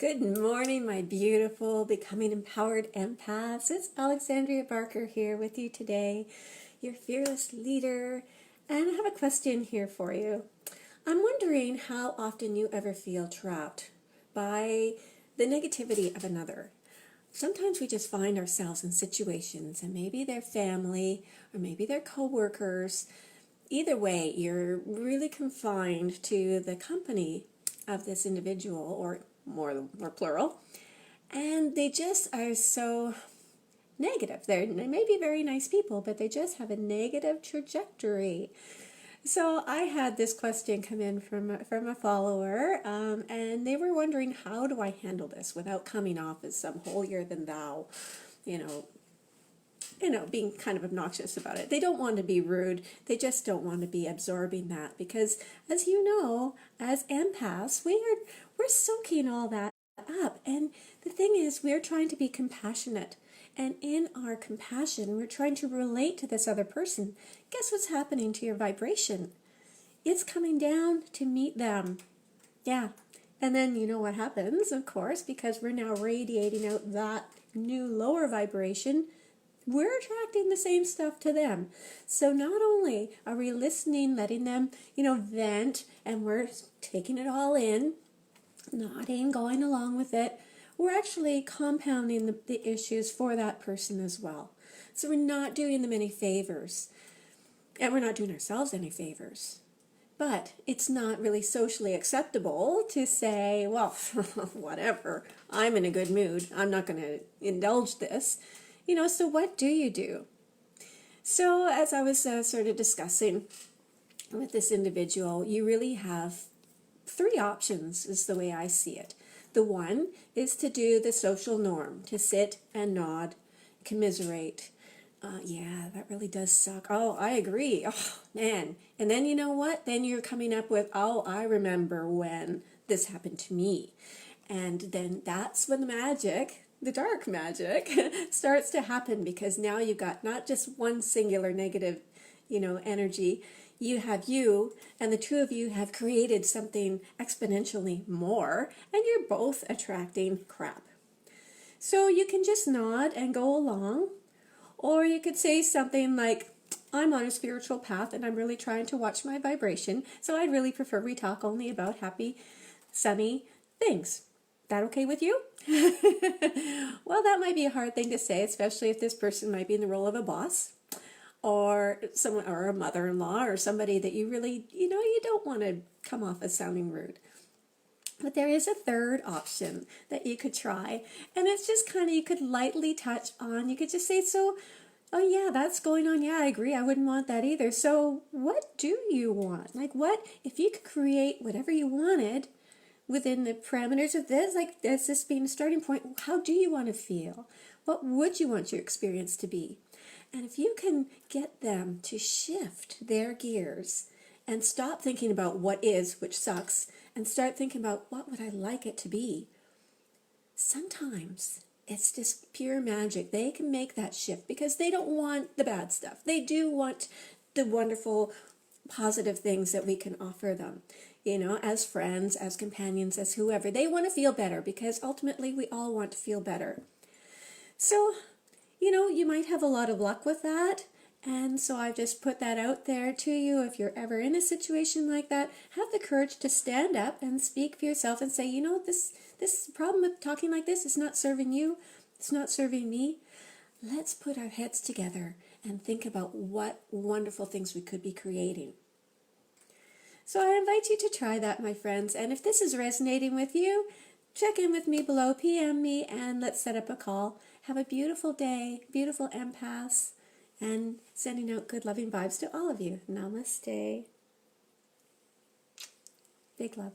Good morning, my beautiful Becoming Empowered Empaths. It's Alexandria Barker here with you today, your fearless leader. And I have a question here for you. I'm wondering how often you ever feel trapped by the negativity of another. Sometimes we just find ourselves in situations, and maybe they're family or maybe they're coworkers. Either way, you're really confined to the company of this individual, or more plural, and they just are so negative. They may be very nice people, but they just have a negative trajectory. So I had this question come in from a follower, and they were wondering, how do I handle this without coming off as some holier than thou, being kind of obnoxious about it. They don't want to be rude. They just don't want to be absorbing that, because as you know, as empaths, we're soaking all that up. And the thing is, we're trying to be compassionate. And in our compassion, we're trying to relate to this other person. Guess what's happening to your vibration? It's coming down to meet them. Yeah. And then you know what happens, of course, because we're now radiating out that new lower vibration. We're attracting the same stuff to them. So not only are we listening, letting them, vent, and we're taking it all in, nodding, going along with it, we're actually compounding the issues for that person as well. So we're not doing them any favors, and we're not doing ourselves any favors. But it's not really socially acceptable to say, well, whatever, I'm in a good mood, I'm not going to indulge this. So what do you do? So as I was sort of discussing with this individual, you really have three options, is the way I see it. The one is to do the social norm, to sit and nod, commiserate. Yeah, that really does suck. Oh, I agree. Oh, man. And then you know what? Then you're coming up with, oh, I remember when this happened to me. And then that's when the dark magic starts to happen, because now you've got not just one singular negative, energy. You have you, and the two of you have created something exponentially more, and you're both attracting crap. So you can just nod and go along, or you could say something like, I'm on a spiritual path and I'm really trying to watch my vibration, so I'd really prefer we talk only about happy, sunny things. That okay with you? Well, that might be a hard thing to say, especially if this person might be in the role of a boss, or someone, or a mother-in-law, or somebody that you really, you don't want to come off as sounding rude. But there is a third option that you could try, and it's just kind of, you could lightly touch on, you could just say, so, oh yeah, that's going on, yeah, I agree, I wouldn't want that either. So what do you want? Like, what, if you could create whatever you wanted within the parameters of this, like this being a starting point, how do you want to feel? What would you want your experience to be? And if you can get them to shift their gears and stop thinking about what is, which sucks, and start thinking about what would I like it to be, sometimes it's just pure magic. They can make that shift because they don't want the bad stuff. They do want the wonderful, positive things that we can offer them. As friends, as companions, as whoever. They want to feel better, because ultimately we all want to feel better. So, you might have a lot of luck with that. And so I just put that out there to you. If you're ever in a situation like that, have the courage to stand up and speak for yourself and say, this problem with talking like this is not serving you. It's not serving me. Let's put our heads together and think about what wonderful things we could be creating. So I invite you to try that, my friends. And if this is resonating with you, check in with me below, PM me, and let's set up a call. Have a beautiful day, beautiful empaths, and sending out good, loving vibes to all of you. Namaste. Big love.